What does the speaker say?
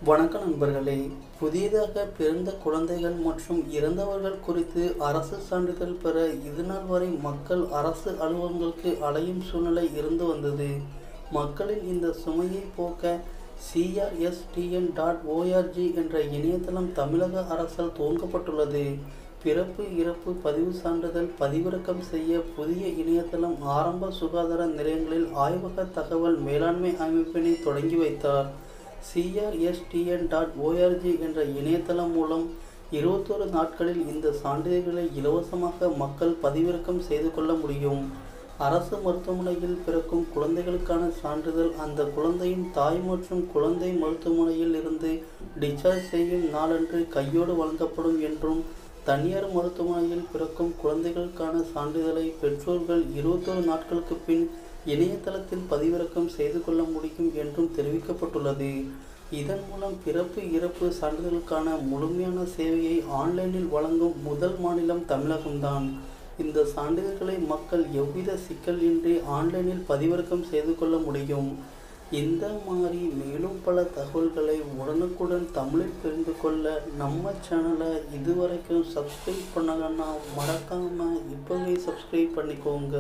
வணக்கம் நண்பர்களே. புதிதாக பிறந்த குழந்தைகள் மற்றும் இறந்தவர்கள் குறித்து அரசு சான்றிதழ் பெற இதுநாள் வரை மக்கள் அரசு அலுவலகங்களுக்கு அலையும் சூழ்நிலை இருந்து வந்தது. மக்களின் இந்த சுமையை போக்க crstn.org என்ற இணையதளம் தமிழக அரசால் துவங்கப்பட்டுள்ளது. பிறப்பு இறப்பு பதிவு சான்றிதழ் பதிவிறக்கம் செய்ய புதிய இணையதளம் ஆரம்ப சுகாதார நிலையங்களில் ஆய்வக தகவல் மேலாண்மை அமைப்பினை தொடங்கி வைத்தார். crstn.org என்ற இணையதளம் மூலம் 21 நாட்களில் இந்த சான்றிதழ்களை இலவசமாக மக்கள் பதிவிறக்கம் செய்து கொள்ள முடியும். அரசு மருத்துவமனையில் பிறக்கும் குழந்தைகளுக்கான சான்றிதழ் அந்த குழந்தையின் தாய் மற்றும் குழந்தை மருத்துவமனையில் இருந்து டிஸ்சார்ஜ் செய்யும் நாளன்று கையோடு வழங்கப்படும் என்றும், தனியார் மருத்துவமனையில் பிறக்கும் குழந்தைகளுக்கான சான்றிதழை பெற்றோர்கள் 21 நாட்களுக்கு பின் இணையதளத்தில் பதிவிறக்கம் செய்து கொள்ள முடியும் என்றும் தெரிவிக்கப்பட்டுள்ளது. இதன் மூலம் பிறப்பு இறப்பு சான்றிதழுக்கான முழுமையான சேவையை ஆன்லைனில் வழங்கும் முதல் மாநிலம் தமிழகம்தான். இந்த சான்றிதழ்களை மக்கள் எவ்வித சிக்கல் இன்றி ஆன்லைனில் பதிவிறக்கம் செய்து கொள்ள முடியும். இந்த மாதிரி மேலும் பல தகவல்களை உடனுக்குடன் தமிழில் தெரிந்து கொள்ள நம்ம சேனலை இதுவரைக்கும் சப்ஸ்கிரைப் பண்ணலன்னா மறக்காம இப்போவே சப்ஸ்கிரைப் பண்ணிக்கோங்க.